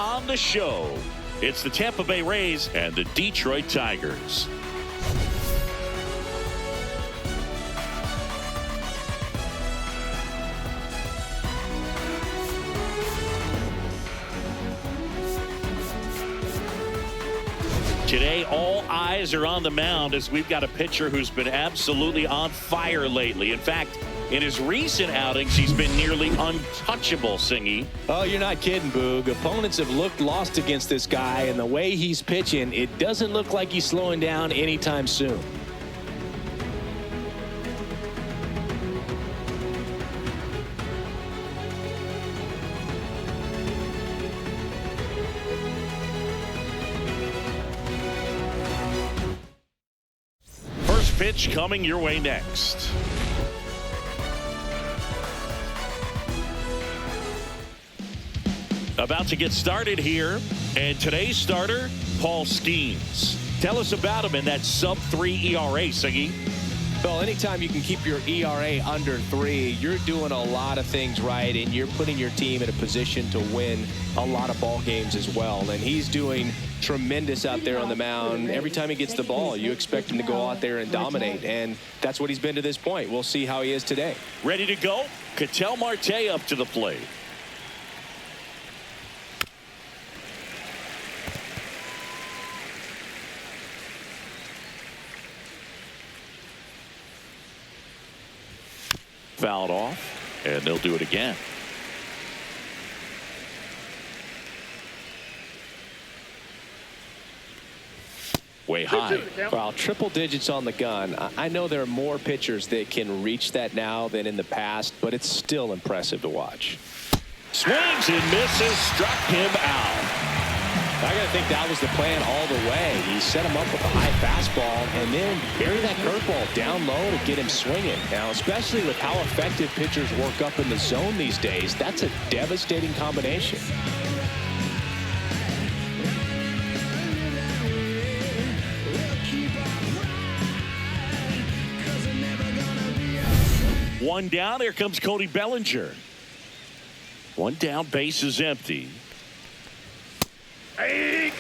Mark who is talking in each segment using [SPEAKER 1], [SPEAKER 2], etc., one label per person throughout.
[SPEAKER 1] on the show. It's the Tampa Bay Rays and the Detroit Tigers. Today, all eyes are on the mound as we've got a pitcher who's been absolutely on fire lately. In fact, in his recent outings, he's been nearly untouchable, Singy.
[SPEAKER 2] Oh, you're not kidding, Boog. Opponents have looked lost against this guy, and the way he's pitching, it doesn't look like he's slowing down anytime soon.
[SPEAKER 1] Pitch coming your way next. About to get started here, and today's starter, Paul Skeens. Tell us about him in that sub-3 ERA, Siggy.
[SPEAKER 2] Well, anytime you can keep your ERA under 3, you're doing a lot of things right, and you're putting your team in a position to win a lot of ball games as well. And he's doing tremendous out there on the mound. Every time he gets the ball, you expect him to go out there and dominate, and that's what he's been to this point. We'll see how he is today.
[SPEAKER 1] Ready to go? Ketel Marte up to the plate. Fouled off, and they'll do it again. Way high.
[SPEAKER 2] Well, triple digits on the gun. I know there are more pitchers that can reach that now than in the past, but it's still impressive to watch.
[SPEAKER 1] Swings and misses, struck him out.
[SPEAKER 2] I got to think that was the plan all the way. He set him up with a high fastball and then bury that curveball down low to get him swinging. Now, especially with how effective pitchers work up in the zone these days, that's a devastating combination.
[SPEAKER 1] One down. Here comes Cody Bellinger. One down. Base is empty.
[SPEAKER 3] 8-2.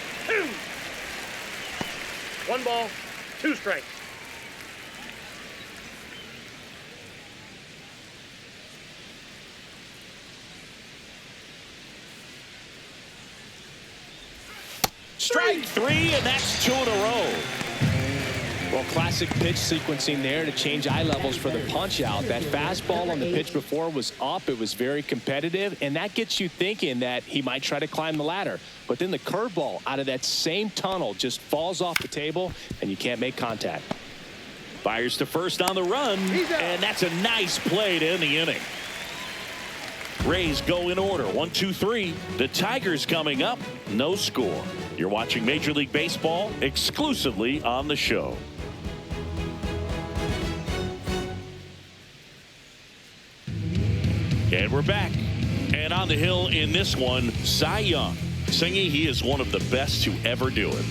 [SPEAKER 3] 1 ball, 2 strikes.
[SPEAKER 1] Strike 3, and that's 2 in a row.
[SPEAKER 2] Well, classic pitch sequencing there to change eye levels for the punch out. That fastball on the pitch before was up. It was very competitive, and that gets you thinking that he might try to climb the ladder. But then the curveball out of that same tunnel just falls off the table, and you can't make contact.
[SPEAKER 1] Fires to first on the run, and that's a nice play to end the inning. Rays go in order. 1, 2, 3. The Tigers coming up. No score. You're watching Major League Baseball exclusively on the show. And we're back. And on the hill in this one, Cy Young. Singy, he is one of the best to ever do it.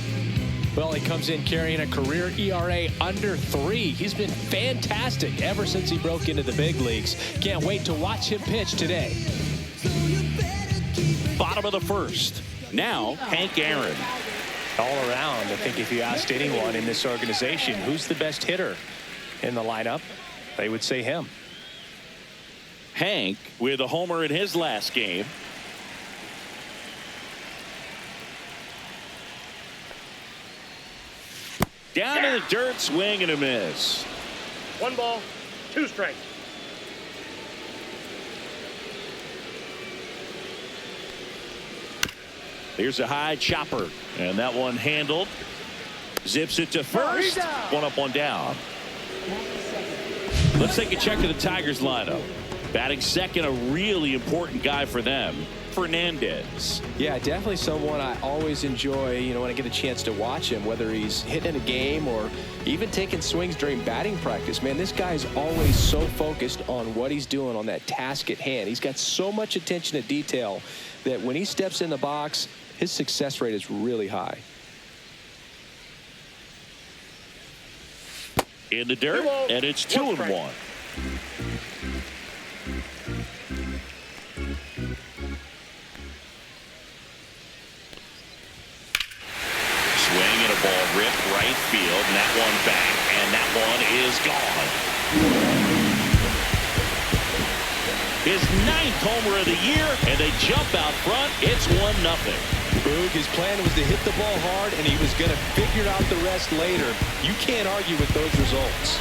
[SPEAKER 2] Well, he comes in carrying a career ERA under 3. He's been fantastic ever since he broke into the big leagues. Can't wait to watch him pitch today.
[SPEAKER 1] Bottom of the first. Now, Hank Aaron.
[SPEAKER 2] All around, I think if you asked anyone in this organization who's the best hitter in the lineup, they would say him.
[SPEAKER 1] Hank with a homer in his last game. Down to the dirt, swing and a miss.
[SPEAKER 3] 1 ball, 2 strikes.
[SPEAKER 1] Here's a high chopper, and that one handled. Zips it to first. 1 up, 1 down. Let's take a check of the Tigers lineup. Batting second, a really important guy for them, Fernandez.
[SPEAKER 2] Yeah, definitely someone I always enjoy, when I get a chance to watch him, whether he's hitting a game or even taking swings during batting practice. Man, this guy's always so focused on what he's doing on that task at hand. He's got so much attention to detail that when he steps in the box, his success rate is really high.
[SPEAKER 1] In the dirt, and it's 2-1. field, and that one back, and that one is gone. His 9th homer of the year, and they jump out front. It's 1-0.
[SPEAKER 2] Boog, his plan was to hit the ball hard, and he was going to figure out the rest later. You can't argue with those results.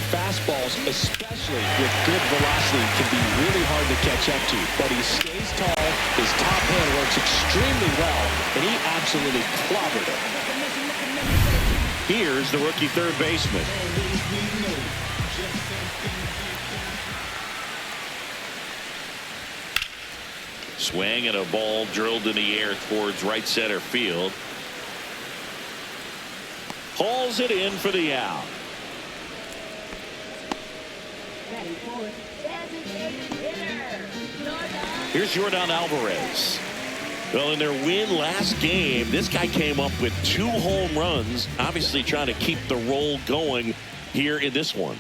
[SPEAKER 2] Fastballs, especially with good velocity, can be really hard to catch up to. But he stays tall, his top hand works extremely well, and he absolutely clobbered it.
[SPEAKER 1] Here's the rookie third baseman. Swing and a ball drilled in the air towards right center field. Hauls it in for the out. Here's Yordan Alvarez. Well, in their win last game, this guy came up with 2 home runs, obviously trying to keep the roll going here in this one.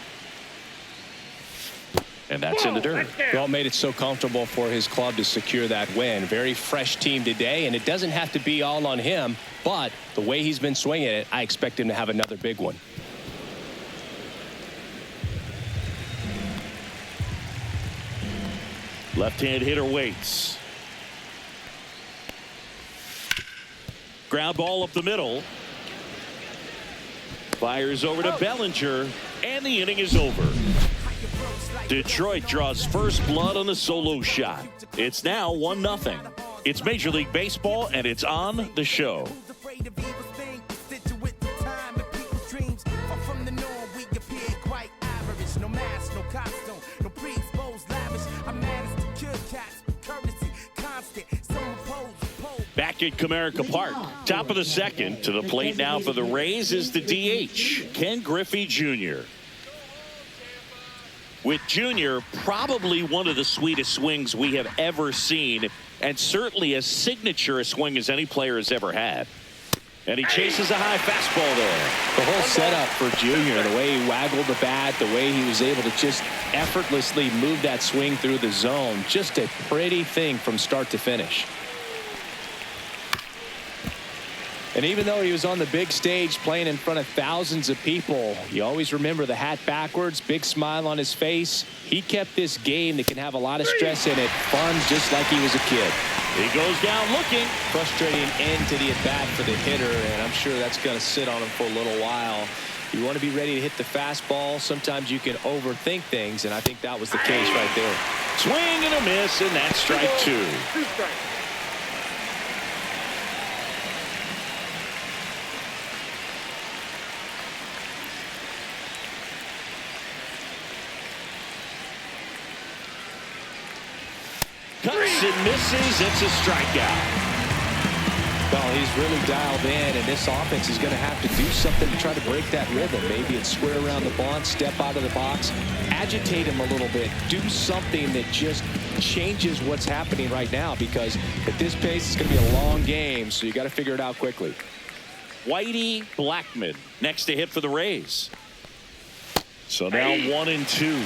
[SPEAKER 1] And that's in the dirt.
[SPEAKER 2] Well, made it so comfortable for his club to secure that win. Very fresh team today, and it doesn't have to be all on him, but the way he's been swinging it, I expect him to have another big one.
[SPEAKER 1] Left-hand hitter waits. Ground ball up the middle. Fires over to Bellinger, and the inning is over. Detroit draws first blood on the solo shot. It's now 1-0. It's Major League Baseball, and it's on the show. Back at Comerica Park, top of the second. To the plate now for the Rays is the DH, Ken Griffey Jr. With Jr. probably one of the sweetest swings we have ever seen, and certainly as signature a swing as any player has ever had. And he chases a high fastball there.
[SPEAKER 2] The whole setup for Jr., the way he waggled the bat, the way he was able to just effortlessly move that swing through the zone, just a pretty thing from start to finish. And even though he was on the big stage playing in front of thousands of people, you always remember the hat backwards, big smile on his face. He kept this game that can have a lot of stress in it fun, just like he was a kid.
[SPEAKER 1] He goes down looking.
[SPEAKER 2] Frustrating end to the at-bat for the hitter, and I'm sure that's going to sit on him for a little while. You want to be ready to hit the fastball. Sometimes you can overthink things, and I think that was the case right there.
[SPEAKER 1] Swing and a miss, and that's strike 2.
[SPEAKER 3] 2 strikes.
[SPEAKER 1] Cuts and misses. It's a strikeout.
[SPEAKER 2] Well, he's really dialed in, and this offense is going to have to do something to try to break that rhythm. Maybe it's square around the bunt, step out of the box, agitate him a little bit, do something that just changes what's happening right now, because at this pace, it's going to be a long game, so you got to figure it out quickly.
[SPEAKER 1] Whitey Blackmon next to hit for the Rays. So now 1-2.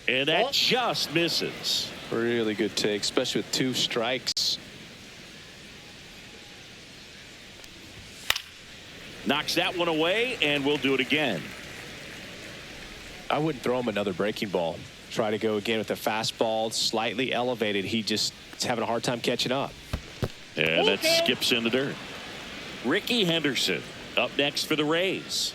[SPEAKER 1] And that just misses.
[SPEAKER 2] Really good take, especially with 2 strikes.
[SPEAKER 1] Knocks that one away, and we'll do it again.
[SPEAKER 2] I wouldn't throw him another breaking ball. Try to go again with the fastball, slightly elevated. He just is having a hard time catching up.
[SPEAKER 1] And that skips in the dirt. Ricky Henderson up next for the Rays.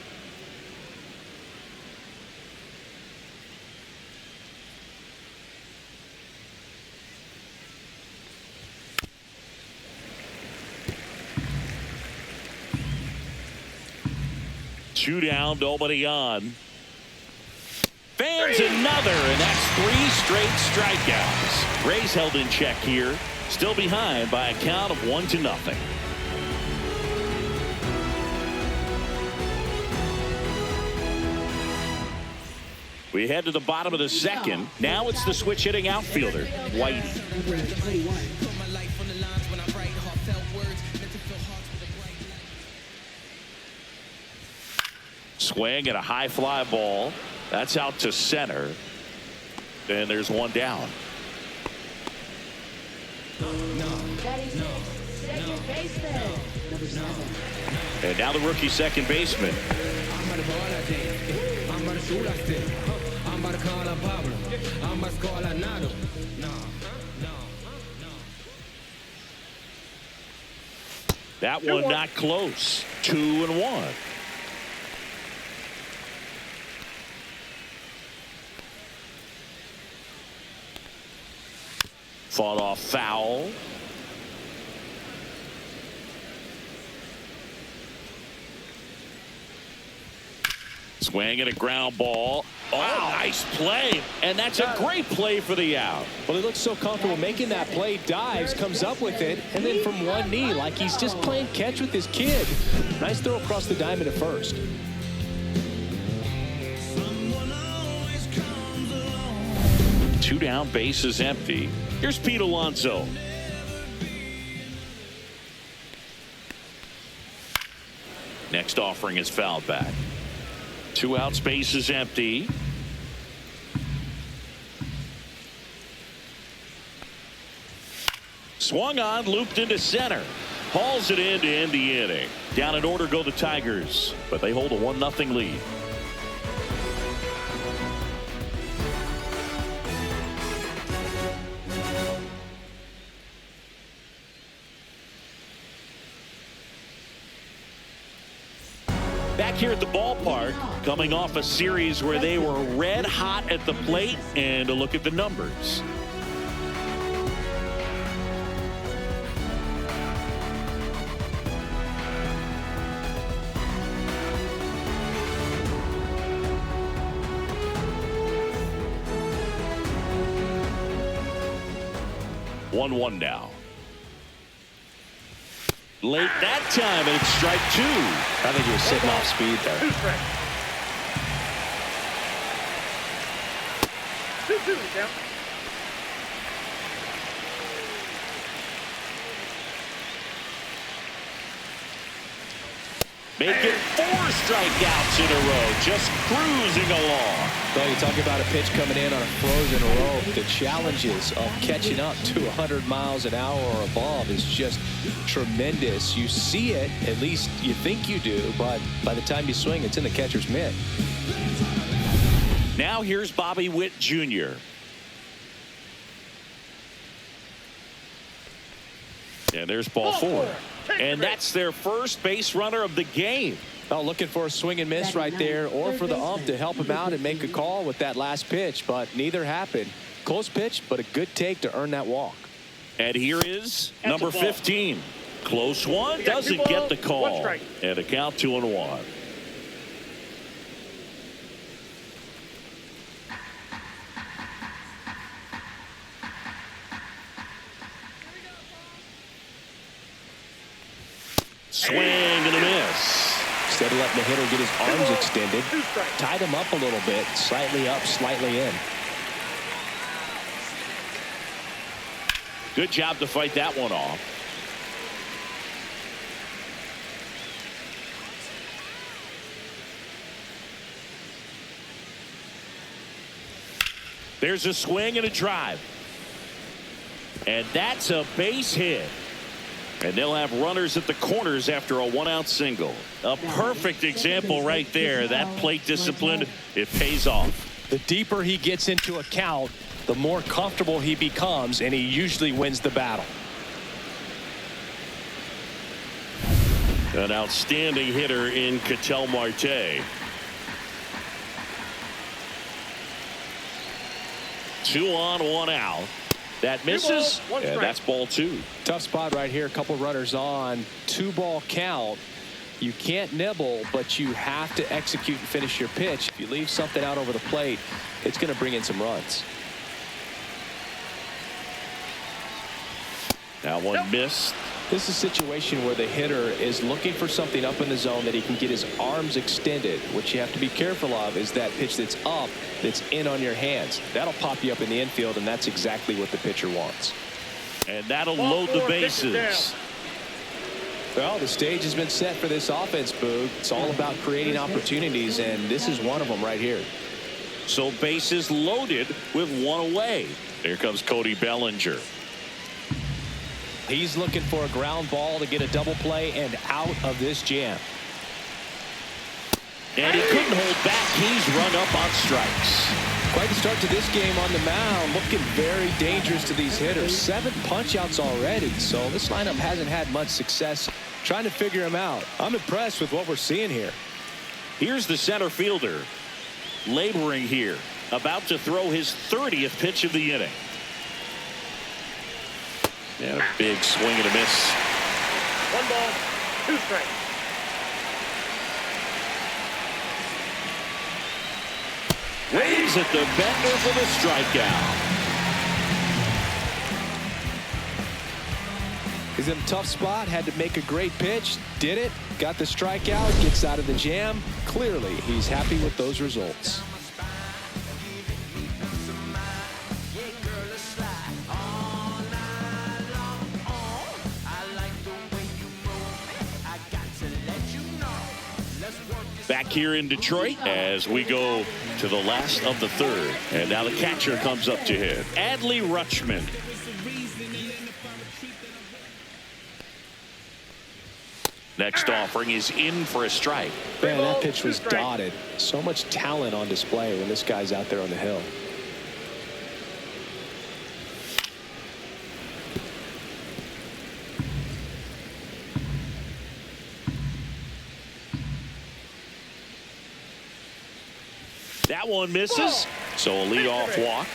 [SPEAKER 1] Two down, nobody on. Fans another, and that's 3 straight strikeouts. Rays held in check here, still behind by a count of 1-0. We head to the bottom of the second. Now it's the switch hitting outfielder, Whitey. Swing and a high fly ball. That's out to center. And there's one down. And now the rookie second baseman. That one not close. 2-1. Fought off foul. Swing and a ground ball. Oh, nice play. And that's a great play for the out.
[SPEAKER 2] Well, he looks so comfortable making that play, dives, comes up with it, and then from one knee, like he's just playing catch with his kid. Nice throw across the diamond at first.
[SPEAKER 1] Two down, bases empty. Here's Pete Alonso. Next offering is fouled back. 2 outs, bases empty. Swung on, looped into center. Hauls it in to end the inning. Down in order go the Tigers, but they hold a 1-0 lead. Back here at the ballpark, coming off a series where they were red hot at the plate, and a look at the numbers. One now. Late that time, and it's strike 2.
[SPEAKER 2] I think he was sitting off speed there.
[SPEAKER 3] 2 strikes. 2-2 count.
[SPEAKER 1] Make it 4 strikeouts in a row, just cruising along.
[SPEAKER 2] So you talk about a pitch coming in on a frozen rope. The challenges of catching up to 100 miles an hour or above is just tremendous. You see it, at least you think you do, but by the time you swing, it's in the catcher's mitt.
[SPEAKER 1] Now here's Bobby Witt Jr. And there's ball 4. And that's their first base runner of the game.
[SPEAKER 2] Well, looking for a swing and miss right there, or for the ump to help him out and make a call with that last pitch, but neither happened. Close pitch, but a good take to earn that walk.
[SPEAKER 1] And here is number 15. Close one, doesn't get the call. And a count 2-1. Swing and a miss.
[SPEAKER 2] Instead of letting the hitter get his arms extended, tied him up a little bit, slightly up, slightly in.
[SPEAKER 1] Good job to fight that one off. There's a swing and a drive. And that's a base hit. And they'll have runners at the corners after a 1-out single. A perfect example right there. That plate discipline, it pays off.
[SPEAKER 2] The deeper he gets into a count, the more comfortable he becomes, and he usually wins the battle.
[SPEAKER 1] An outstanding hitter in Ketel Marte. 2 on, 1 out. That misses, and that's ball 2.
[SPEAKER 2] Tough spot right here. A couple runners on. 2-ball count. You can't nibble, but you have to execute and finish your pitch. If you leave something out over the plate, it's going to bring in some runs.
[SPEAKER 1] That one missed.
[SPEAKER 2] This is a situation where the hitter is looking for something up in the zone that he can get his arms extended. What you have to be careful of is that pitch that's up, that's in on your hands. That'll pop you up in the infield, and that's exactly what the pitcher wants.
[SPEAKER 1] And that'll load the bases.
[SPEAKER 2] Well, the stage has been set for this offense, Boog. It's all about creating opportunities, and this is one of them right here.
[SPEAKER 1] So bases loaded with one away. Here comes Cody Bellinger.
[SPEAKER 2] He's looking for a ground ball to get a double play and out of this jam.
[SPEAKER 1] And he couldn't hold back. He's run up on strikes.
[SPEAKER 2] Quite the start to this game on the mound. Looking very dangerous to these hitters. 7 punch-outs already. So this lineup hasn't had much success trying to figure him out. I'm impressed with what we're seeing here.
[SPEAKER 1] Here's the center fielder laboring here. About to throw his 30th pitch of the inning. And a big swing and a miss.
[SPEAKER 3] 1 ball, 2 strikes.
[SPEAKER 1] Waves at the bender for the strikeout.
[SPEAKER 2] He's in a tough spot, had to make a great pitch, did it, got the strikeout, gets out of the jam. Clearly, he's happy with those results.
[SPEAKER 1] Back here in Detroit as we go to the last of the 3rd. And now the catcher comes up to hit. Adley Rutschman. Next offering is in for a strike.
[SPEAKER 2] Man, that pitch was dotted. So much talent on display when this guy's out there on the hill.
[SPEAKER 1] That one misses. So a leadoff walk.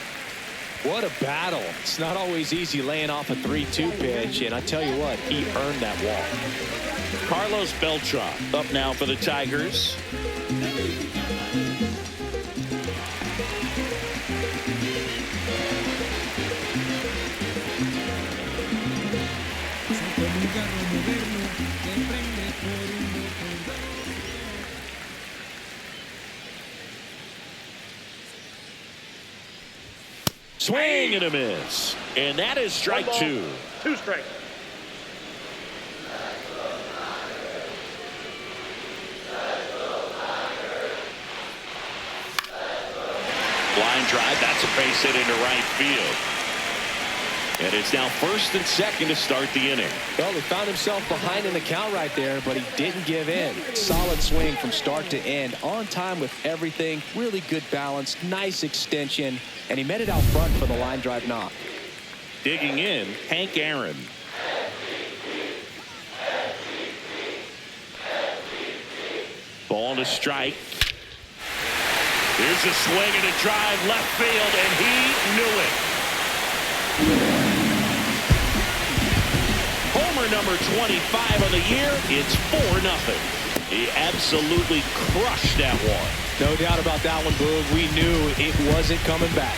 [SPEAKER 2] What a battle. It's not always easy laying off a 3-2 pitch, and I tell you what, he earned that walk.
[SPEAKER 1] Carlos Beltran up now for the Tigers. Swing and a miss. And that is strike 2.
[SPEAKER 3] 2 strikes.
[SPEAKER 1] Line drive. That's a base hit into right field. And it's now 1st and 2nd to start the inning.
[SPEAKER 2] Well, he found himself behind in the count right there, but he didn't give in. Solid swing from start to end. On time with everything. Really good balance. Nice extension. And he met it out front for the line drive knock.
[SPEAKER 1] Digging in, Hank Aaron. Ball to strike. Here's a swing and a drive left field, and he knew it. Homer number 25 on the year. It's 4-0. He absolutely crushed that one.
[SPEAKER 2] No doubt about that one, Boog. We knew it wasn't coming back.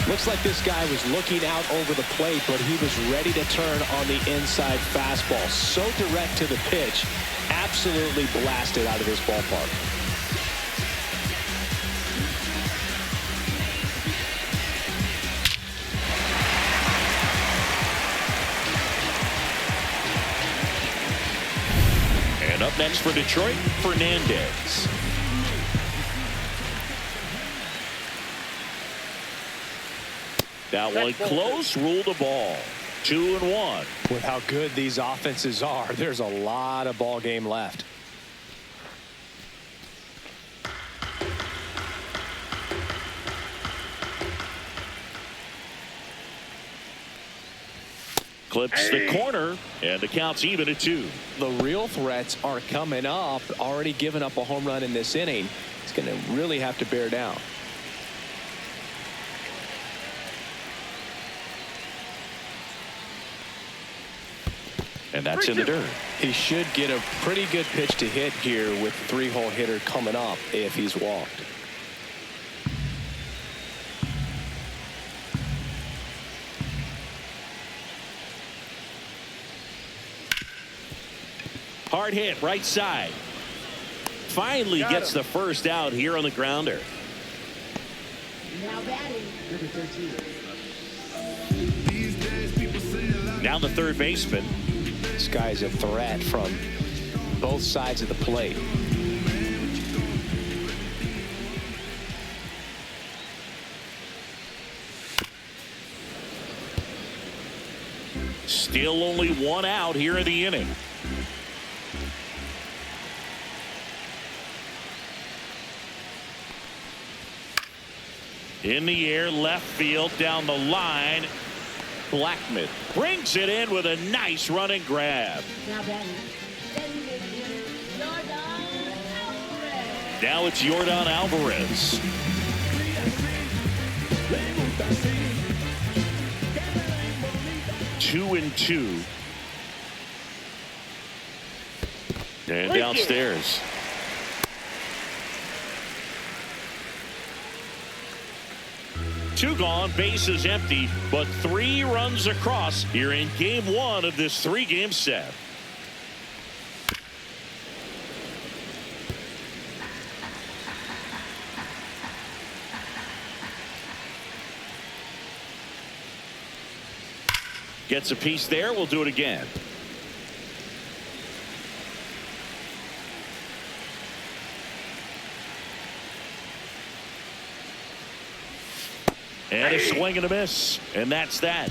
[SPEAKER 2] Looks like this guy was looking out over the plate, but he was ready to turn on the inside fastball. So direct to the pitch, absolutely blasted out of this ballpark.
[SPEAKER 1] And up next for Detroit, Fernandez. That one close, ruled the ball. 2-1.
[SPEAKER 2] With how good these offenses are, there's a lot of ball game left.
[SPEAKER 1] Clips the corner, and the count's even at 2.
[SPEAKER 2] The real threats are coming up. Already given up a home run in this inning. It's going to really have to bear down.
[SPEAKER 1] And that's in the dirt.
[SPEAKER 2] He should get a pretty good pitch to hit here with 3-hole hitter coming up if he's walked.
[SPEAKER 1] Hard hit, right side. Finally gets the first out here on the grounder.
[SPEAKER 4] Now batting, number 13.
[SPEAKER 1] Now the third baseman.
[SPEAKER 2] This guy's a threat from both sides of the plate.
[SPEAKER 1] Still only one out here in the inning. In the air, left field, down the line. Blackmon brings it in with a nice running grab.
[SPEAKER 4] Now batting, Yordan Alvarez.
[SPEAKER 1] Now it's Yordan Alvarez. Two and two. And downstairs. Two gone, bases empty, but 3 runs across here in game 1 of this 3-game set. Gets a piece there. We'll do it again. And a swing and a miss. And that's that.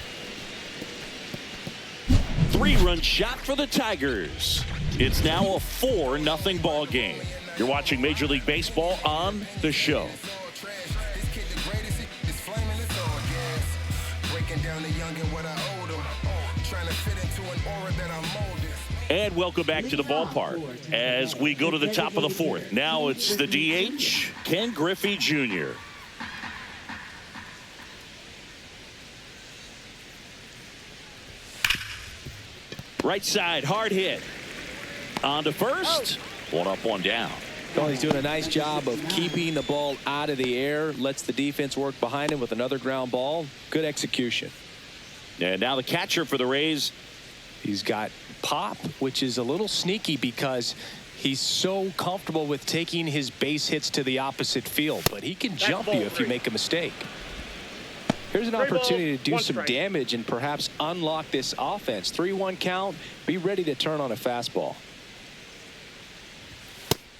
[SPEAKER 1] 3-run shot for the Tigers. It's now a 4-0 ball game. You're watching Major League Baseball on The Show. And welcome back to the ballpark as we go to the top of the 4th. Now it's the DH, Ken Griffey Jr. Right side, hard hit. On to first. 1 up, 1 down.
[SPEAKER 2] Well, he's doing a nice job of keeping the ball out of the air. Lets the defense work behind him with another ground ball. Good execution.
[SPEAKER 1] And now the catcher for the Rays.
[SPEAKER 2] He's got pop, which is a little sneaky because he's so comfortable with taking his base hits to the opposite field. But he can jump you if you make a mistake. Here's an opportunity to do some damage and perhaps unlock this offense. 3-1 count. Be ready to turn on a fastball.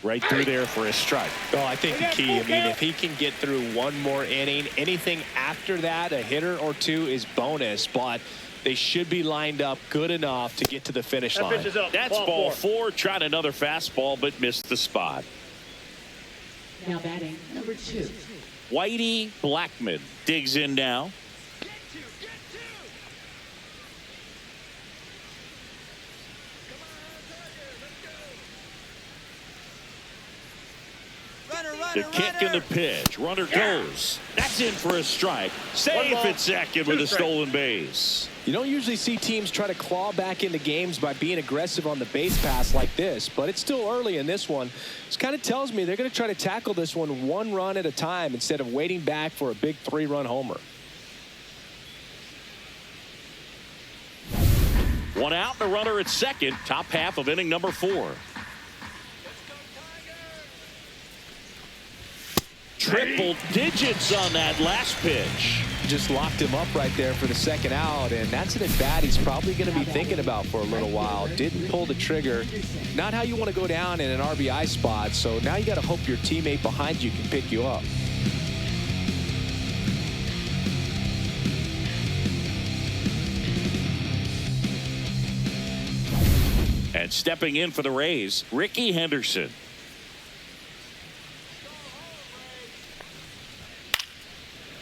[SPEAKER 1] Right through there for a strike.
[SPEAKER 2] Oh, I think the key, I mean, if he can get through one more inning, anything after that, a hitter or two is bonus, but they should be lined up good enough to get to the finish line.
[SPEAKER 1] That's ball 4. Tried another fastball, but missed the spot.
[SPEAKER 4] Now batting, number 2.
[SPEAKER 1] Whitey Blackmon digs in now. The kick and the pitch. Runner goes. That's in for a strike. Safe at second with a stolen base.
[SPEAKER 2] You don't usually see teams try to claw back into games by being aggressive on the base pass like this, but it's still early in this one. This kind of tells me they're going to try to tackle this one 1 run at a time instead of waiting back for a big 3-run homer.
[SPEAKER 1] 1 out and a runner at second. Top half of inning number 4. Triple digits on that last pitch.
[SPEAKER 2] Just locked him up right there for the 2nd out, and that's an at-bat he's probably going to be thinking about for a little while. Didn't pull the trigger. Not how you want to go down in an RBI spot, so now you got to hope your teammate behind you can pick you up.
[SPEAKER 1] And stepping in for the Rays, Rickey Henderson.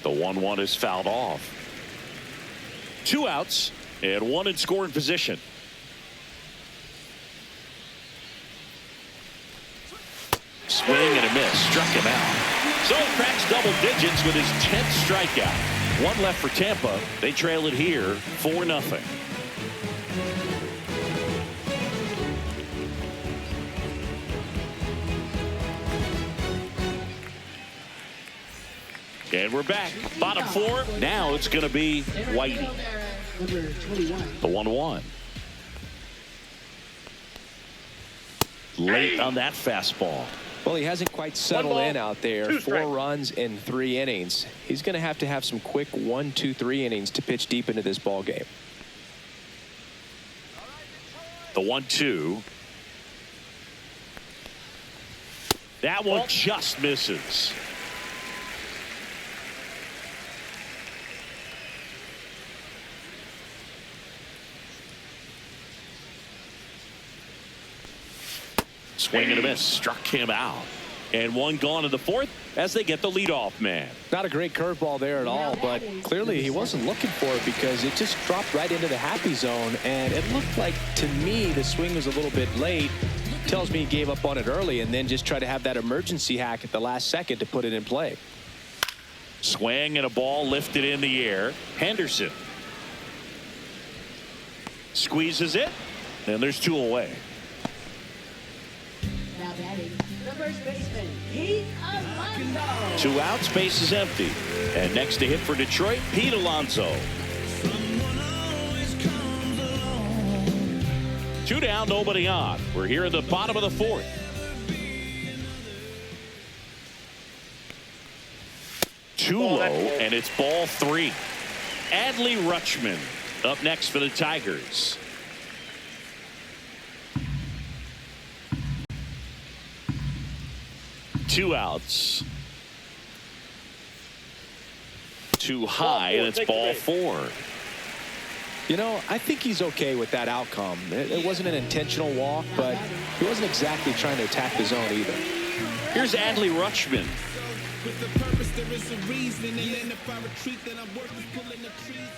[SPEAKER 1] The 1-1 is fouled off. 2 outs and 1 in scoring position. Swing and a miss. Struck him out. So he cracks double digits with his 10th strikeout. 1 left for Tampa. They trail it here 4-0. And we're back. Bottom 4. Now it's going to be Whitey.
[SPEAKER 4] Number 21.
[SPEAKER 1] The 1-1. late on that fastball.
[SPEAKER 2] Well, he hasn't quite settled in out there. 4
[SPEAKER 3] strikes.
[SPEAKER 2] runs in 3 innings. He's going to have some quick 1, 2, 3 innings to pitch deep into this ball game.
[SPEAKER 1] The 1-2. That one just misses. Swing and a miss, struck him out. And one gone in the 4th as they get the leadoff man.
[SPEAKER 2] Not a great curveball there at all, but clearly he wasn't looking for it because it just dropped right into the happy zone. And it looked like, to me, the swing was a little bit late. Tells me he gave up on it early and then just tried to have that emergency hack at the last second to put it in play.
[SPEAKER 1] Swing and a ball lifted in the air. Henderson squeezes it, and there's 2 away.
[SPEAKER 4] Now batting, the first baseman, Pete Alonso.
[SPEAKER 1] 2 outs, base is empty. And next to hit for Detroit, Pete Alonso. 2 down, nobody on. We're here in the bottom of the 4th. Too low, and it's ball 3. Adley Rutschman up next for the Tigers. Two outs. Too high, and it's ball 4.
[SPEAKER 2] You know, I think he's okay with that outcome. It wasn't an intentional walk, but he wasn't exactly trying to attack the zone either.
[SPEAKER 1] Here's Adley Rutschman.
[SPEAKER 5] With the purpose, there is a reason, and then if I retreat, then I'm worth pulling the trees.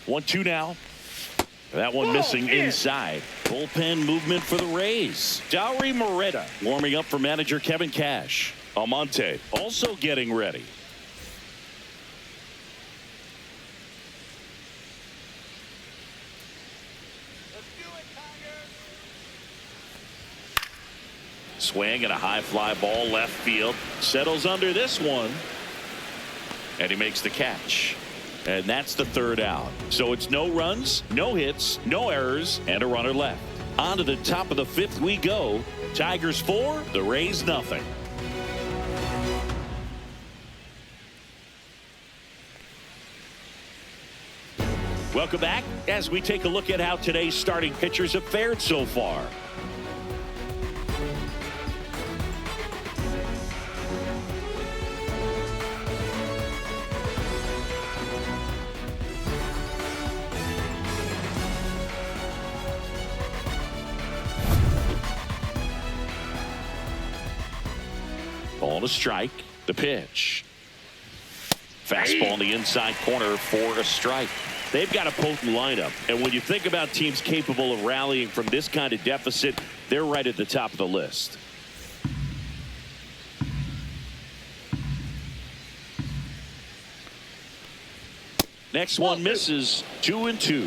[SPEAKER 1] One, 2 now. That one missing inside. Bullpen movement for the Rays. Dauri Moreta warming up for manager Kevin Cash. Almonte also getting ready. Swing and a high fly ball left field. Settles under this one. And he makes the catch. And that's the 3rd out. So it's no runs, no hits, no errors, and a runner left. On to the top of the 5th we go. Tigers 4, the Rays nothing. Welcome back as we take a look at how today's starting pitchers have fared so far. Ball to strike. The pitch. Fastball in the inside corner for a strike. They've got a potent lineup. And when you think about teams capable of rallying from this kind of deficit, they're right at the top of the list. Next one misses. 2-2.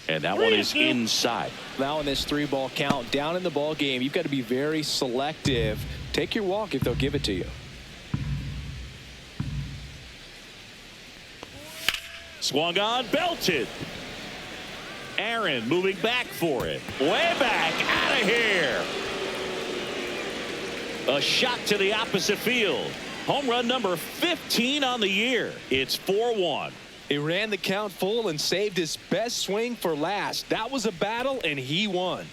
[SPEAKER 1] And that one is inside.
[SPEAKER 2] Now in this 3-ball count, down in the ball game, you've got to be very selective. Take your walk if they'll give it to you.
[SPEAKER 1] Swung on, belted. Aaron moving back for it. Way back, out of here. A shot to the opposite field. Home run number 15 on the year. It's 4-1.
[SPEAKER 2] He ran the count full and saved his best swing for last. That was a battle, and he won.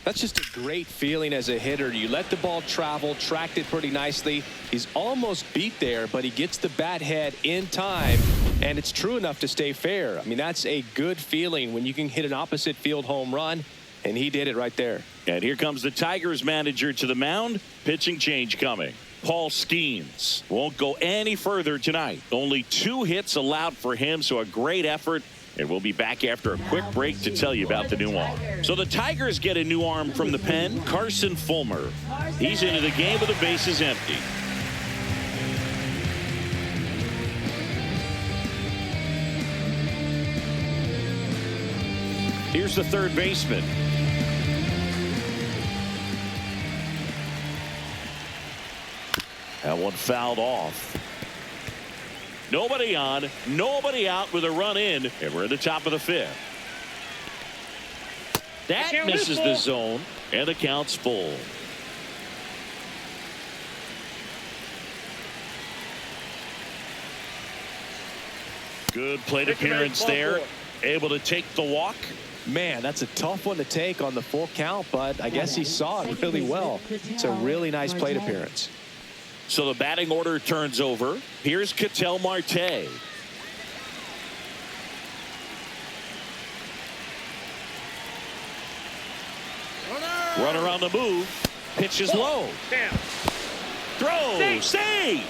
[SPEAKER 2] That's just a great feeling as a hitter. You let the ball travel, tracked it pretty nicely. He's almost beat there, but he gets the bat head in time, and it's true enough to stay fair. I mean, that's a good feeling when you can hit an opposite field home run, and he did it right there.
[SPEAKER 1] And here comes the Tigers manager to the mound. Pitching change coming. Paul Skeens won't go any further tonight. Only 2 hits allowed for him, so a great effort. And we'll be back after a quick break to tell you about the new arm. So the Tigers get a new arm from the pen, Carson Fulmer. He's into the game with the bases empty. Here's the third baseman. That one fouled off. Nobody on, nobody out with a run in, and we're at the top of the 5th. That misses the zone, and the count's full. Good plate appearance there. Able to take the walk.
[SPEAKER 2] Man, that's a tough one to take on the full count, but I guess he saw it really well. It's a really nice plate appearance.
[SPEAKER 1] So the batting order turns over. Here's Ketel Marte. Runner on the move. Pitch is low. Throw. Save.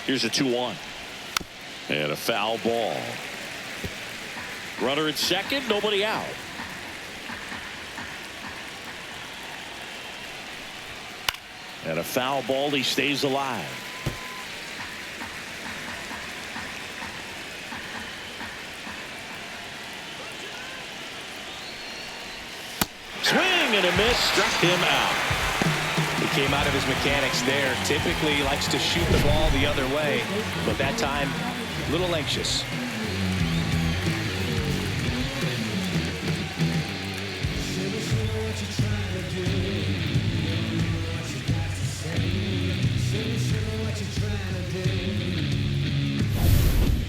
[SPEAKER 1] Here's a 2-1. And a foul ball. Runner at second, nobody out. And a foul ball, he stays alive. Swing and a miss, struck him out.
[SPEAKER 2] He came out of his mechanics there. Typically he likes to shoot the ball the other way, but that time a little anxious.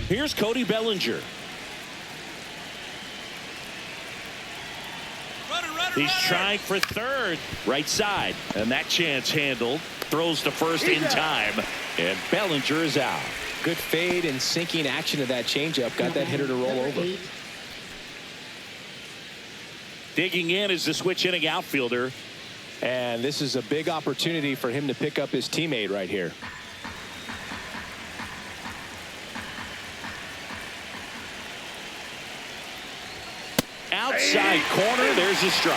[SPEAKER 1] Here's Cody Bellinger. He's trying for third, right side, and that chance handled. Throws to first in time, and Bellinger is out.
[SPEAKER 2] Good fade and sinking action of that changeup got that hitter to roll over.
[SPEAKER 1] Digging in is the switch inning outfielder,
[SPEAKER 2] and this is a big opportunity for him to pick up his teammate right here.
[SPEAKER 1] Outside corner, there's a strike.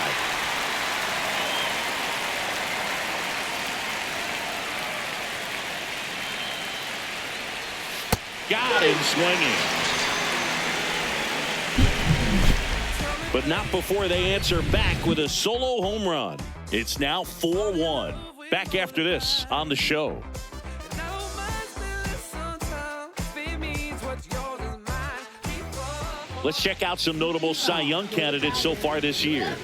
[SPEAKER 1] Got him swinging. But not before they answer back with a solo home run. It's now 4-1. Back after this on the show. Let's check out some notable Cy Young candidates so far this year.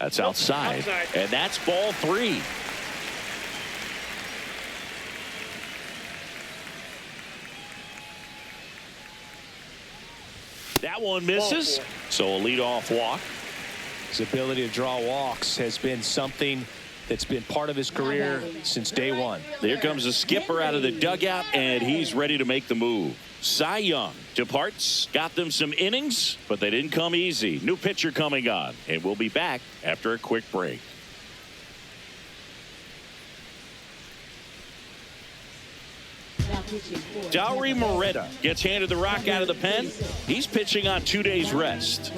[SPEAKER 1] That's outside. And that's ball 3. That one misses. So a leadoff walk.
[SPEAKER 2] His ability to draw walks has been something that's been part of his career since day one.
[SPEAKER 1] There comes the skipper out of the dugout, and he's ready to make the move. Cy Young departs, got them some innings, but they didn't come easy. New pitcher coming on, and we'll be back after a quick break. Dauri Moreta gets handed the rock out of the pen. He's pitching on 2 days rest.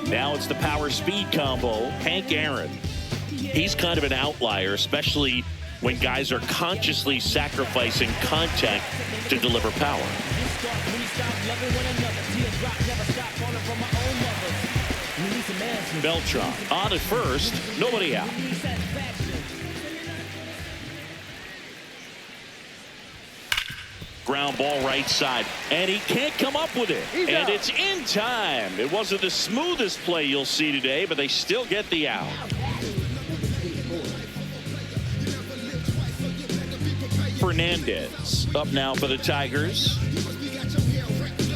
[SPEAKER 1] Now it's the power speed combo. Hank Aaron. He's kind of an outlier, especially when guys are consciously sacrificing contact to deliver power. Beltran on at first, nobody out. Ground ball right side, and he can't come up with it. And it's in time. It wasn't the smoothest play you'll see today, but they still get the out. Fernandez up now for the Tigers.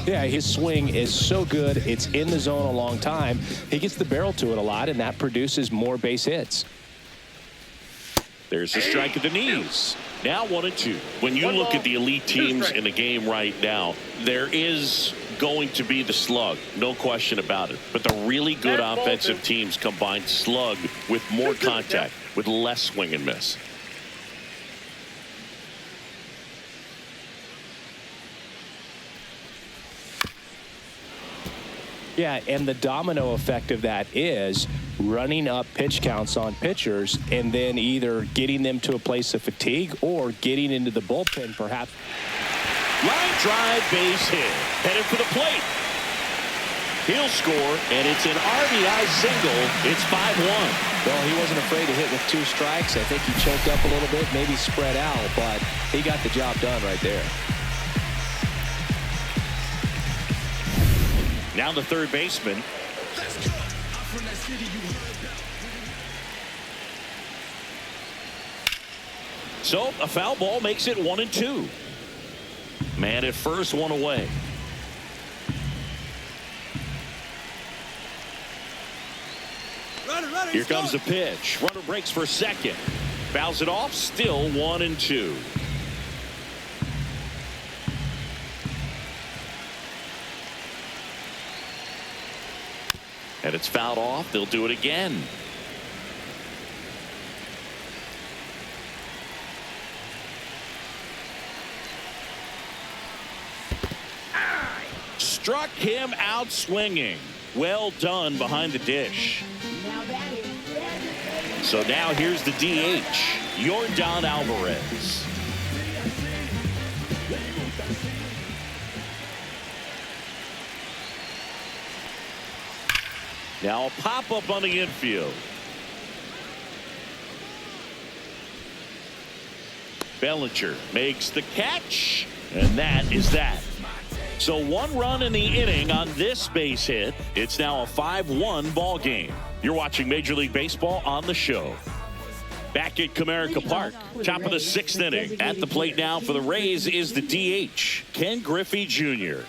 [SPEAKER 2] Yeah, his swing is so good. It's in the zone a long time. He gets the barrel to it a lot, and that produces more base hits.
[SPEAKER 1] There's a strike at the knees. Now 1-2. When you look at the elite teams in the game right now, there is going to be the slug, no question about it. But the really good offensive teams combine slug with more contact, with less swing and miss.
[SPEAKER 2] Yeah, and the domino effect of that is running up pitch counts on pitchers and then either getting them to a place of fatigue or getting into the bullpen perhaps.
[SPEAKER 1] Line drive, base hit. Headed for the plate. He'll score, and it's an RBI single. It's 5-1.
[SPEAKER 2] Well, he wasn't afraid to hit with 2 strikes. I think he choked up a little bit, maybe spread out, but he got the job done right there.
[SPEAKER 1] Now the third baseman. So a foul ball makes it 1-2. Man at first, one away. Here comes the pitch. Runner breaks for second. Fouls it off. Still 1-2. And it's fouled off. They'll do it again. Struck him out swinging. Well done behind the dish. So now here's the DH, Yordan Alvarez. Now a pop-up on the infield. Bellinger makes the catch, and that is that. So 1 run in the inning on this base hit. It's now a 5-1 ball game. You're watching Major League Baseball on the show. Back at Comerica Park, top of the 6th inning. At the plate now for the Rays is the DH, Ken Griffey Jr.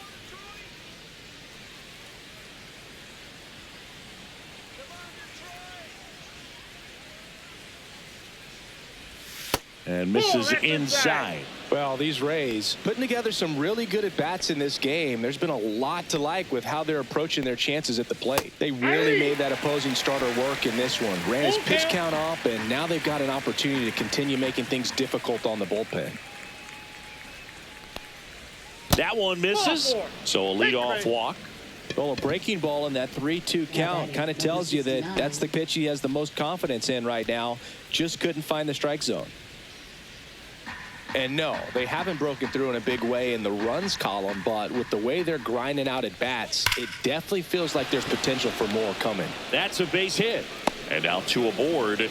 [SPEAKER 1] And misses inside.
[SPEAKER 2] Well, these Rays putting together some really good at-bats in this game. There's been a lot to like with how they're approaching their chances at the plate. They really made that opposing starter work in this one. Ran his pitch count up, and now they've got an opportunity to continue making things difficult on the bullpen.
[SPEAKER 1] That one misses. So a leadoff walk.
[SPEAKER 2] Well, a breaking ball in that 3-2 count kind of tells you that that's the pitch he has the most confidence in right now. Just couldn't find the strike zone. And no, they haven't broken through in a big way in the runs column, but with the way they're grinding out at bats, it definitely feels like there's potential for more coming.
[SPEAKER 1] That's a base hit. And now 2 aboard.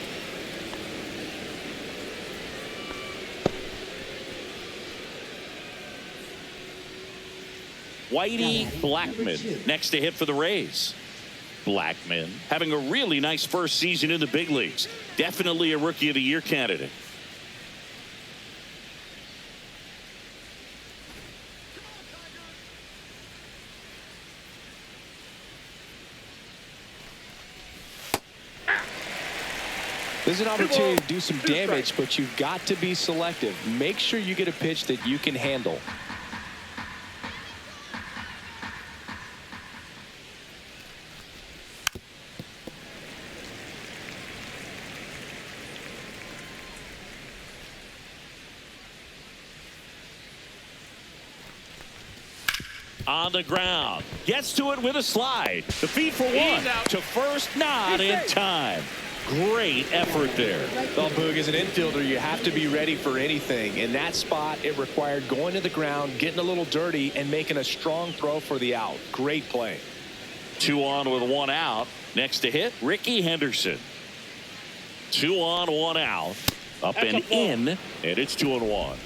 [SPEAKER 1] Whitey Blackmon next to hit for the Rays. Blackmon having a really nice first season in the big leagues. Definitely a Rookie of the Year candidate.
[SPEAKER 2] There's an opportunity to do some damage, but you've got to be selective. Make sure you get a pitch that you can handle.
[SPEAKER 1] On the ground. Gets to it with a slide. The feed for 1. To first, not in time. Great effort there.
[SPEAKER 2] Well, Boog, as an infielder, you have to be ready for anything. In that spot, it required going to the ground, getting a little dirty, and making a strong throw for the out. Great play.
[SPEAKER 1] 2 on with 1 out. Next to hit, Ricky Henderson. 2 on, 1 out. Up
[SPEAKER 3] That's
[SPEAKER 1] and
[SPEAKER 3] a ball.
[SPEAKER 1] in, and it's 2-1.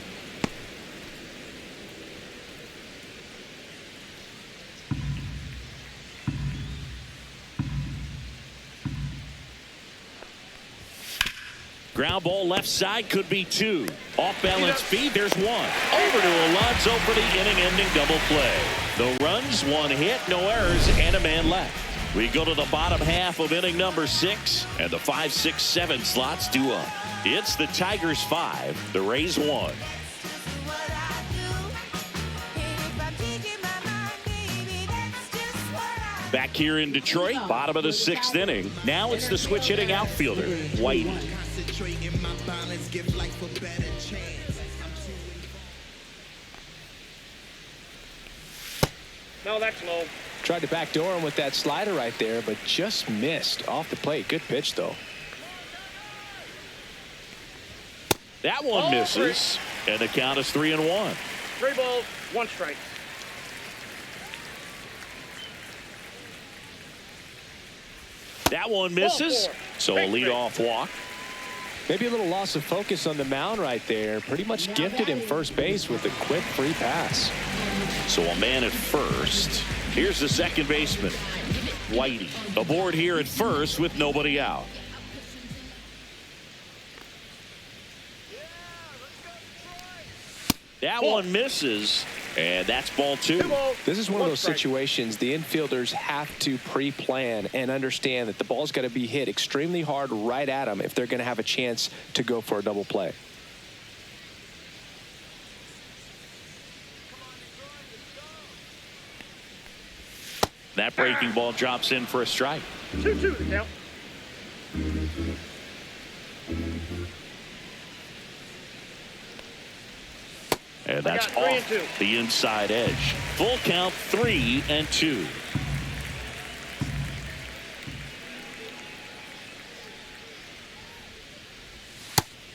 [SPEAKER 1] Ground ball left side, could be 2. Off balance feed, there's 1. Over to Alonso for the inning-ending double play. No runs, 1 hit, no errors, and a man left. We go to the bottom half of inning number 6, and the 5, 6, 7 slots due up. It's the Tigers 5, the Rays 1. Back here in Detroit, bottom of the 6th inning. Now it's the switch hitting outfielder, Whitey.
[SPEAKER 3] No, that's low.
[SPEAKER 2] Tried to backdoor him with that slider right there, but just missed off the plate. Good pitch, though.
[SPEAKER 1] That one misses, and the count is 3-1.
[SPEAKER 3] 3 balls, 1 strike.
[SPEAKER 1] That one misses,
[SPEAKER 3] Ball 4.
[SPEAKER 1] so a
[SPEAKER 3] Strike 3.
[SPEAKER 1] leadoff walk.
[SPEAKER 2] Maybe a little loss of focus on the mound right there. Pretty much gifted him first base with a quick free pass.
[SPEAKER 1] So a man at first. Here's the second baseman, Whitey. Aboard here at first with nobody out. That one misses, and that's ball 2.
[SPEAKER 3] 2 balls,
[SPEAKER 2] This is one of
[SPEAKER 3] 1
[SPEAKER 2] those
[SPEAKER 3] strike.
[SPEAKER 2] situations the infielders have to pre-plan and understand that the ball's got to be hit extremely hard right at them if they're going to have a chance to go for a double play.
[SPEAKER 1] That breaking ball drops in for a strike.
[SPEAKER 3] 2-2 the count.
[SPEAKER 1] And that's
[SPEAKER 3] got 3 and
[SPEAKER 1] off
[SPEAKER 3] 2.
[SPEAKER 1] the inside edge. Full count, 3-2.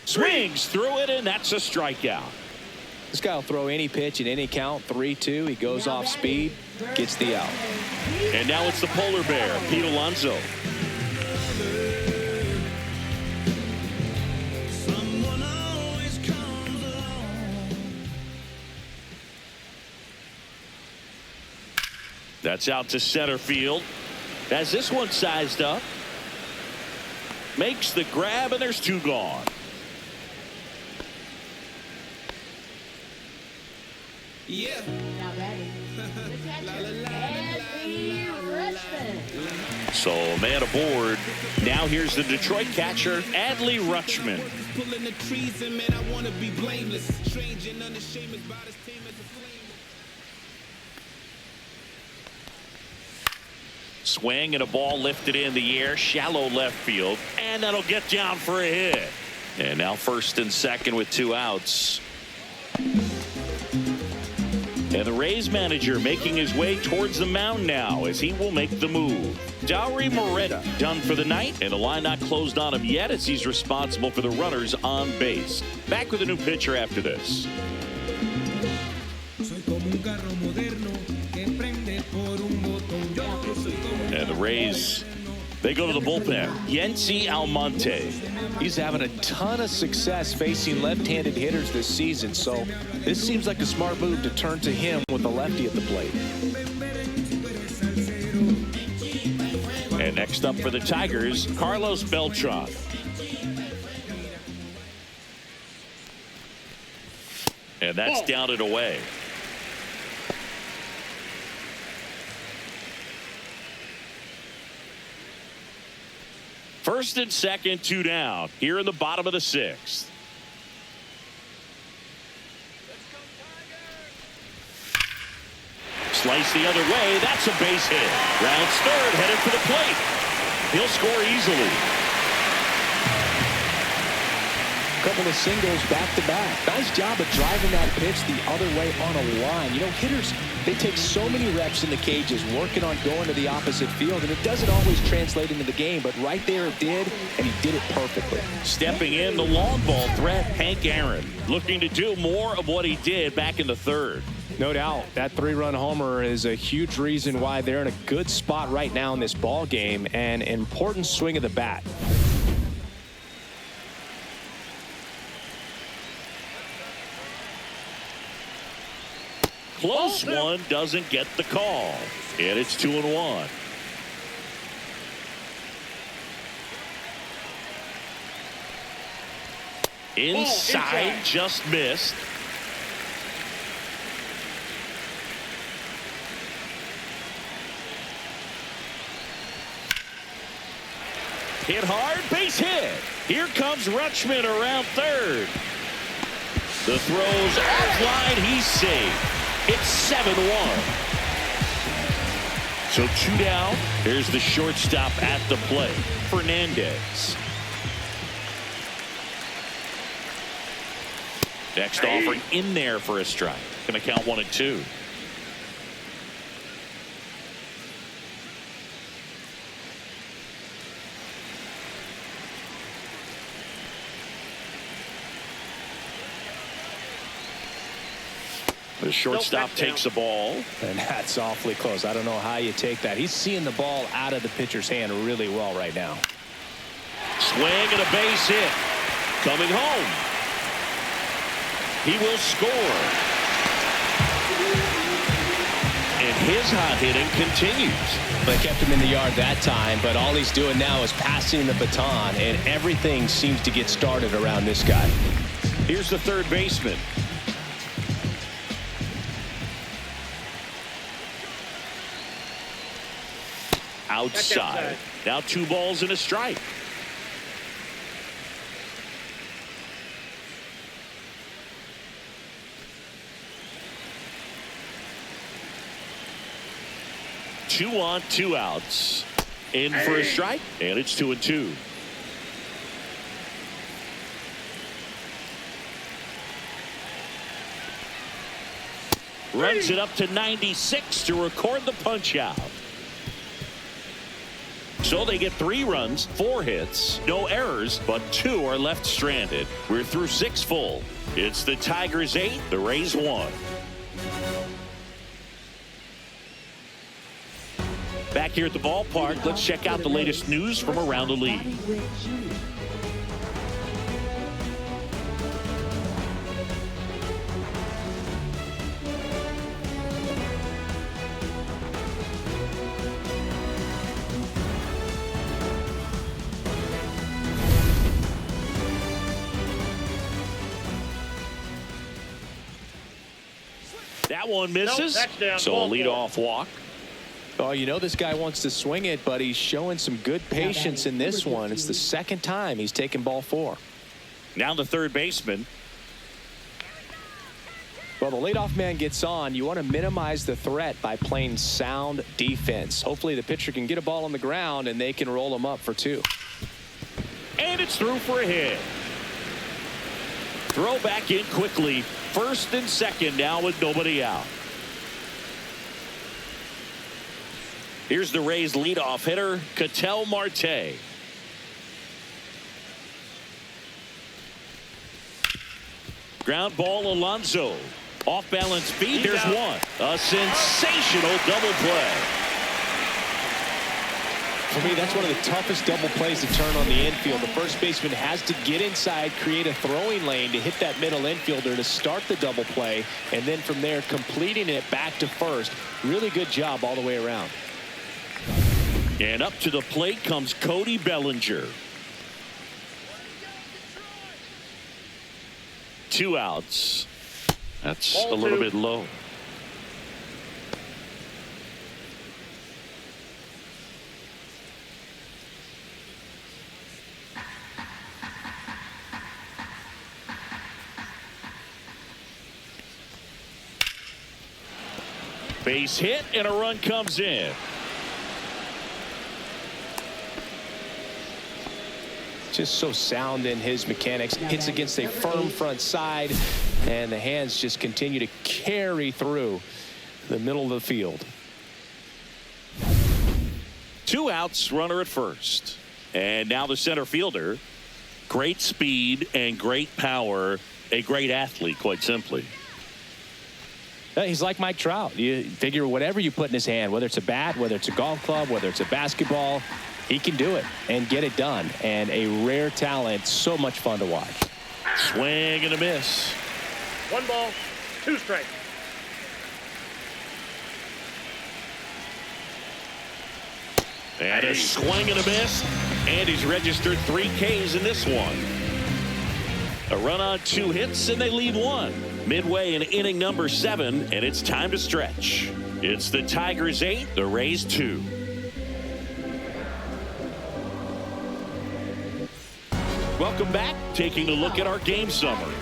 [SPEAKER 1] Swings through it, and that's a strikeout.
[SPEAKER 2] This guy will throw any pitch in any count. 3-2. He goes off speed, gets the out.
[SPEAKER 1] And now it's the polar bear, Pete Alonso.
[SPEAKER 5] Someone always comes along.
[SPEAKER 1] That's out to center field. As this one sized up. Makes the grab, and there's 2 gone.
[SPEAKER 5] Yeah.
[SPEAKER 4] Now batting, the catcher, Adley Rutschman.
[SPEAKER 1] So a man aboard. Now here's the Detroit catcher, Adley Rutschman.
[SPEAKER 5] Pulling the trees, and man, I want to be blameless. Strange and unashamed about his team as a flame.
[SPEAKER 1] Swing and a ball lifted in the air, shallow left field, and that'll get down for a hit. And now first and second with 2 outs. And the Rays manager making his way towards the mound now as he will make the move. Dauri Moreta done for the night, and the line not closed on him yet as he's responsible for the runners on base. Back with a new pitcher after this. And the Rays, they go to the bullpen. Yency Almonte.
[SPEAKER 2] He's having a ton of success facing left-handed hitters this season, so this seems like a smart move to turn to him with a lefty at the plate.
[SPEAKER 1] And next up for the Tigers, Carlos Beltran. And that's down and away. First and second, 2 down here in the bottom of the 6th. Slice the other way. That's a base hit. Rounds third, headed for the plate. He'll score easily.
[SPEAKER 2] couple of singles back to back. Nice job of driving that pitch the other way on a line. You know, hitters, they take so many reps in the cages working on going to the opposite field, and it doesn't always translate into the game, but right there it did, and he did it perfectly.
[SPEAKER 1] Stepping in, the long ball threat, Hank Aaron, looking to do more of what he did back in the third.
[SPEAKER 2] No doubt. That 3-run homer is a huge reason why they're in a good spot right now in this ball game, and an important swing of the bat.
[SPEAKER 1] Close one, doesn't get the call. And it's 2-1. Inside, just missed. Hit hard, base hit. Here comes Rutschman around third. The throw's offline, he's safe. It's 7-1. So 2 down. Here's the shortstop at the plate, Fernandez. Next offering in there for a strike. Going to count 1-2. The shortstop takes the ball.
[SPEAKER 2] And that's awfully close. I don't know how you take that. He's seeing the ball out of the pitcher's hand really well right now.
[SPEAKER 1] Swing and a base hit. Coming home. He will score. And his hot hitting continues.
[SPEAKER 2] They kept him in the yard that time, but all he's doing now is passing the baton, and everything seems to get started around this guy.
[SPEAKER 1] Here's the third baseman. Outside. Now 2 balls and a strike. Two on, 2 outs. In for a strike, and it's 2-2. Runs it up to 96 to record the punch out. So they get 3 runs, 4 hits, no errors, but 2 are left stranded. We're through 6 full. It's the Tigers 8, the Rays 1. Back here at the ballpark, let's check out the latest news from around the league. That one misses, so a leadoff walk.
[SPEAKER 2] Oh, you know this guy wants to swing it, but he's showing some good patience in this one. It's the second time he's taken ball 4.
[SPEAKER 1] Now the third baseman.
[SPEAKER 2] Well, the leadoff man gets on. You want to minimize the threat by playing sound defense. Hopefully the pitcher can get a ball on the ground and they can roll him up for 2.
[SPEAKER 1] And it's through for a hit. Throw back in quickly. First and second now with nobody out. Here's the Rays leadoff hitter, Ketel Marte. Ground ball, Alonso. Off balance feed, there's one. A sensational double play.
[SPEAKER 2] For me, that's one of the toughest double plays to turn on the infield. The first baseman has to get inside, create a throwing lane to hit that middle infielder to start the double play, and then from there completing it back to first. Really good job all the way around.
[SPEAKER 1] And up to the plate comes Cody Bellinger. 2 outs. That's a little bit low. Base hit and a run comes in.
[SPEAKER 2] just so sound in his mechanics. Hits against a firm front side, and the hands just continue to carry through the middle of the field.
[SPEAKER 1] 2 outs, runner at first. And now the center fielder. Great speed and great power. A great athlete, quite simply.
[SPEAKER 2] He's like Mike Trout. You figure whatever you put in his hand, whether it's a bat, whether it's a golf club, whether it's a basketball, he can do it and get it done. And a rare talent, so much fun to watch.
[SPEAKER 1] Swing and a miss.
[SPEAKER 3] 1 ball, 2 strikes.
[SPEAKER 1] And a swing and a miss. And he's registered 3 Ks in this one. A run on 2 hits, and they leave 1. Midway in inning number 7, and it's time to stretch. It's the Tigers 8, the Rays 2. Welcome back. Taking a look at our game summary.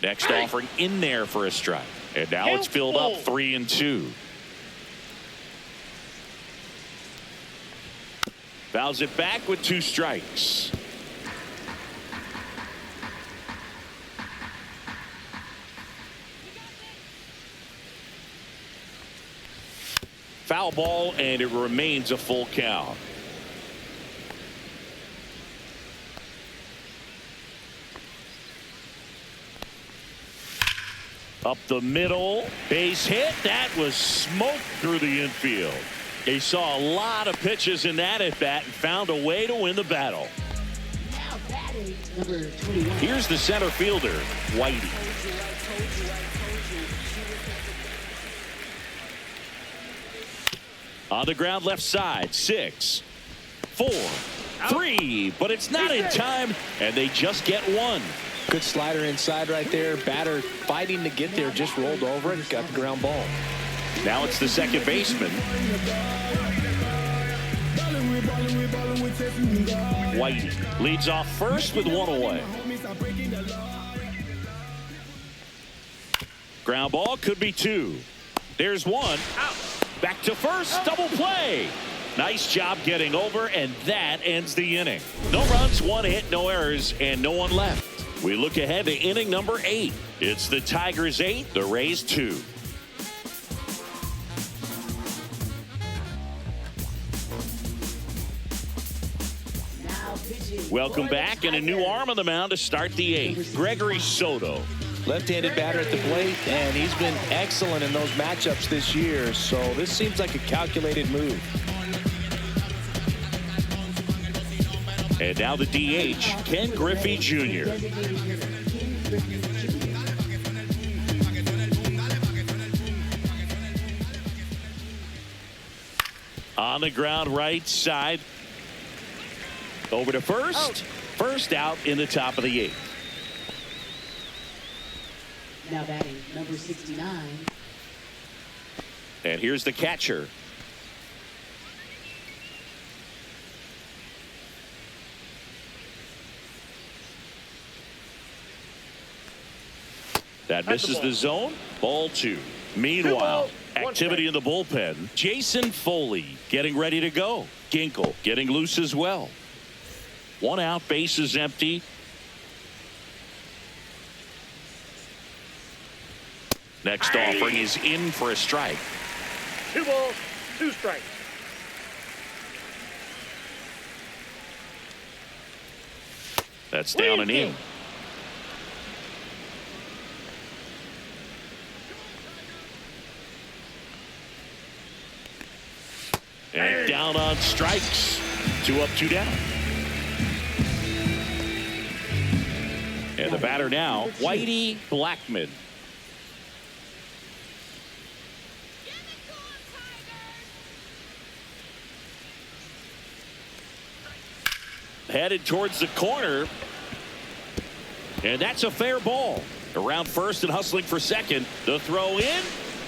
[SPEAKER 1] Next offering in there for a strike. And now it's filled up 3-2. Fouls it back with 2 strikes. Foul ball, and it remains a full count. Up the middle, base hit. That was smoked through the infield. He saw a lot of pitches in that at bat and found a way to win the battle.
[SPEAKER 4] Now batting number 21.
[SPEAKER 1] Here's the center fielder, Whitey. On the ground left side, 6, 4, 3, but it's not in time, and they just get 1.
[SPEAKER 2] Good slider inside right there. Batter fighting to get there, just rolled over it, got the ground ball.
[SPEAKER 1] Now it's the second baseman. Whitey leads off first with 1 away. Ground ball could be 2. There's 1. Back to first, double play. Nice job getting over, and that ends the inning. No runs, 1 hit, no errors, and no one left. We look ahead to inning number 8. It's the Tigers 8, the Rays 2. Welcome back, and a new arm on the mound to start the 8th. Gregory Soto.
[SPEAKER 2] Left-handed batter at the plate, and he's been excellent in those matchups this year, so this seems like a calculated move.
[SPEAKER 1] And now the DH, Ken Griffey Jr. On the ground right side. Over to first. First out in the top of the 8th.
[SPEAKER 4] Now batting number 69.
[SPEAKER 1] And here's the catcher. That misses the zone. Ball 2. Meanwhile, activity in the bullpen. Jason Foley getting ready to go. Ginkel getting loose as well. 1 out, base is empty. Next offering is in for a strike.
[SPEAKER 3] 2 balls, 2 strikes.
[SPEAKER 1] That's down and in. And down on strikes. 2 up, 2 down. And the batter now, Whitey Blackmon. Headed towards the corner. And that's a fair ball. Around first and hustling for second. The throw in.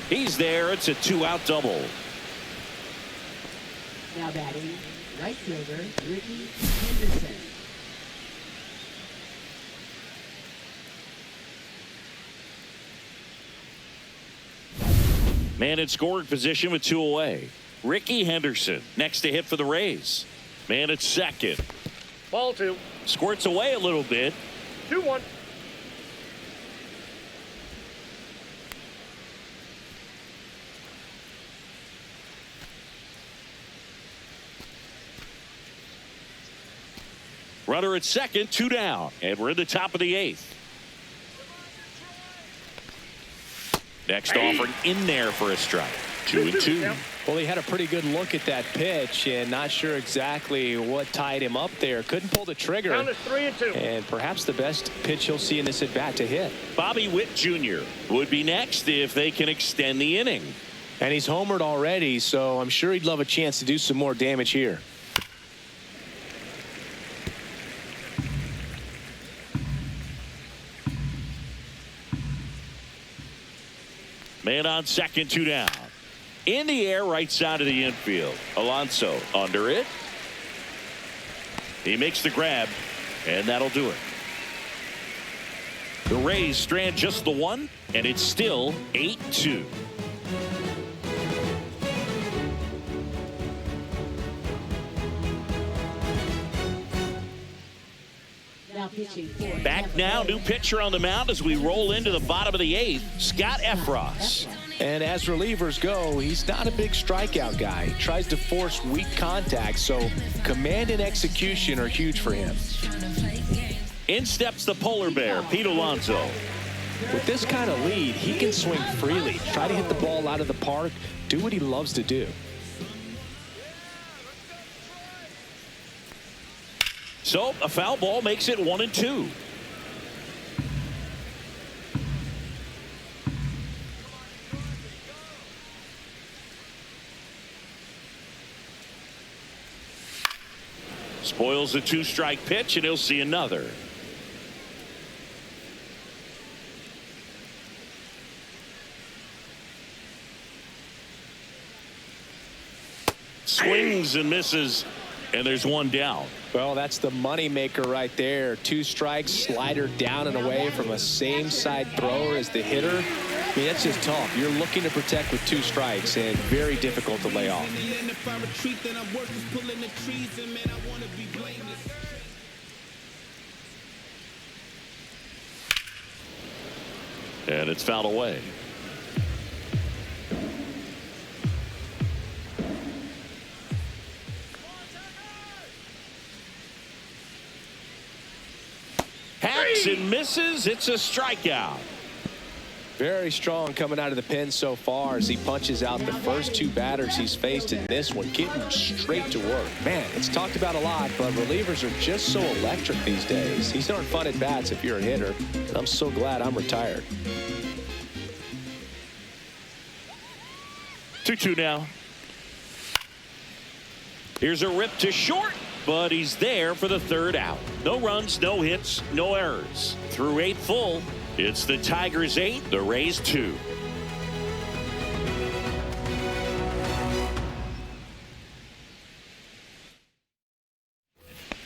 [SPEAKER 1] He's there. It's a 2-out double.
[SPEAKER 4] Now batting, right fielder, Ricky Henderson.
[SPEAKER 1] Man in scoring position with 2 away. Ricky Henderson next to hit for the Rays. Man at second.
[SPEAKER 3] Ball 2.
[SPEAKER 1] Squirts away a little bit.
[SPEAKER 3] 2-1.
[SPEAKER 1] Runner at second, 2 down. And we're in the top of the 8th. Next offering in there for a strike. 2-2.
[SPEAKER 2] Well, he had a pretty good look at that pitch and not sure exactly what tied him up there. Couldn't pull the trigger.
[SPEAKER 3] Count is 3-2.
[SPEAKER 2] And perhaps the best pitch he'll see in this at bat to hit.
[SPEAKER 1] Bobby Witt Jr. would be next if they can extend the inning.
[SPEAKER 2] And he's homered already, so I'm sure he'd love a chance to do some more damage here.
[SPEAKER 1] Man on second, 2 down. In the air, right side of the infield. Alonso under it. He makes the grab, and that'll do it. The Rays strand just the 1, and it's still 8-2.
[SPEAKER 4] Now pitching for
[SPEAKER 1] Back now, new pitcher on the mound as we roll into the bottom of the 8th, Scott Effross.
[SPEAKER 2] And as relievers go, he's not a big strikeout guy. He tries to force weak contact, so command and execution are huge for him.
[SPEAKER 1] In steps the polar bear, Pete Alonso.
[SPEAKER 2] With this kind of lead, he can swing freely, try to hit the ball out of the park, do what he loves to do.
[SPEAKER 1] So a foul ball makes it 1-2. Spoils the 2-strike pitch, and he'll see another. Swings and misses, and there's 1 down.
[SPEAKER 2] Well, that's the money maker right there. 2 strikes, slider down and away from a same side thrower as the hitter. I mean, that's just tough. You're looking to protect with 2 strikes and very difficult to lay off.
[SPEAKER 1] And it's fouled away. Hacks and misses. It's a strikeout.
[SPEAKER 2] Very strong coming out of the pen so far as he punches out the first 2 batters he's faced in this one, getting straight to work. Man, it's talked about a lot, but relievers are just so electric these days. These aren't fun at bats if you're a hitter. I'm so glad I'm retired.
[SPEAKER 1] 2-2 now. Here's a rip to short, but he's there for the 3rd out. No runs, no hits, no errors. Through 8 full, it's the Tigers 8, the Rays 2.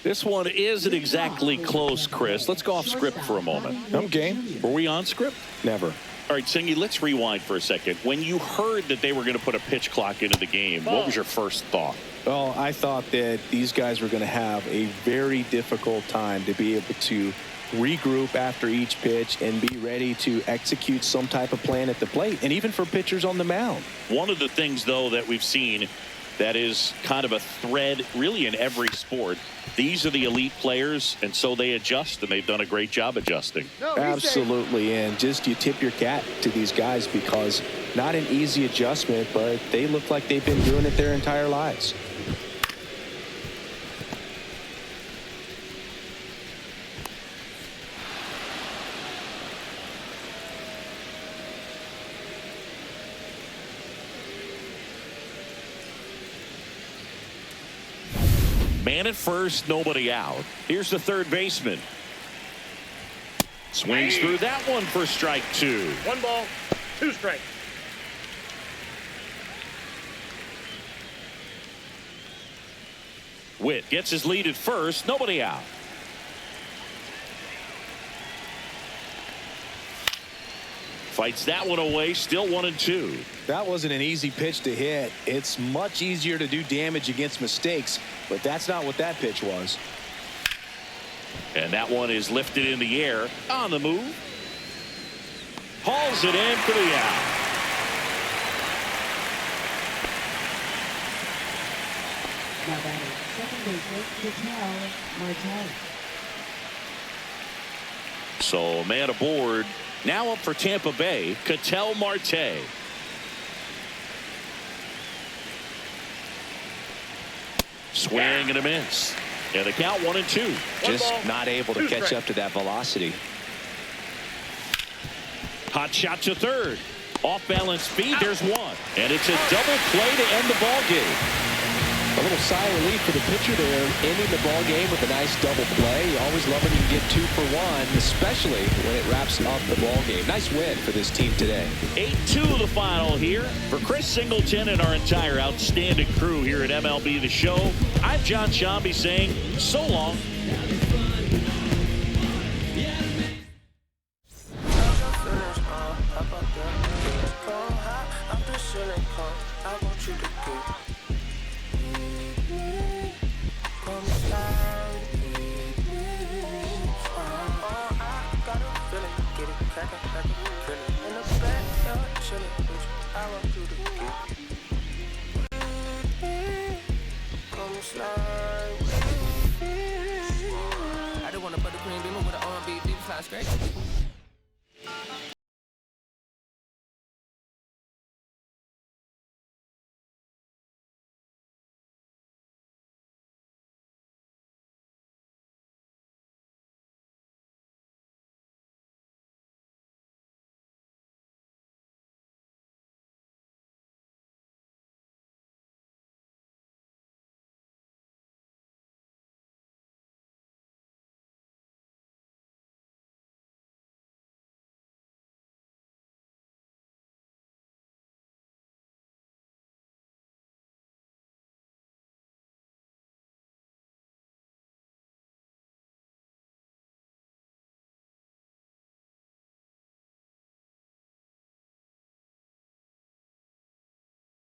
[SPEAKER 1] This one isn't exactly close, Chris. Let's go off script for a moment.
[SPEAKER 2] I'm game.
[SPEAKER 1] Were we on script?
[SPEAKER 2] Never.
[SPEAKER 1] All right, Singy, let's rewind for a second. When you heard that they were going to put a pitch clock into the game, what was your first thought?
[SPEAKER 2] Well, I thought that these guys were going to have a very difficult time to be able to regroup after each pitch and be ready to execute some type of plan at the plate, and even for pitchers on the mound.
[SPEAKER 1] One of the things, though, that we've seen that is kind of a thread really in every sport, these are the elite players, and so they adjust, and they've done a great job adjusting.
[SPEAKER 2] Absolutely, and just you tip your cap to these guys because not an easy adjustment, but they look like they've been doing it their entire lives.
[SPEAKER 1] Man at first, nobody out. Here's the 3rd baseman. Swings through that one for strike 2.
[SPEAKER 3] 1 ball, 2 strikes.
[SPEAKER 1] Witt gets his lead at first, nobody out. Fights that one away, still 1-2.
[SPEAKER 2] That wasn't an easy pitch to hit. It's much easier to do damage against mistakes, but that's not what that pitch was.
[SPEAKER 1] And that one is lifted in the air on the move. Hauls it in for the out.
[SPEAKER 4] Now batting, second baseman, Ketel Marte.
[SPEAKER 1] So man aboard. Now up for Tampa Bay, Ketel Marte. Swing and a miss. And the count 1-2.
[SPEAKER 2] Just not able to
[SPEAKER 3] Two
[SPEAKER 2] catch
[SPEAKER 3] strikes.
[SPEAKER 2] up to that velocity.
[SPEAKER 1] Hot shot to third. Off balance speed. There's one. And it's a double play to end the ball game.
[SPEAKER 2] A little sigh of relief for the pitcher there, ending the ball game with a nice double play. You always love when you can get 2 for 1, especially when it wraps up the ball game. Nice win for this team today.
[SPEAKER 1] 8-2 the final here. For Chris Singleton and our entire outstanding crew here at MLB The Show, I'm John Shambi saying so long.
[SPEAKER 6] I just want to put the cream beamer with an R&B deep fly straight.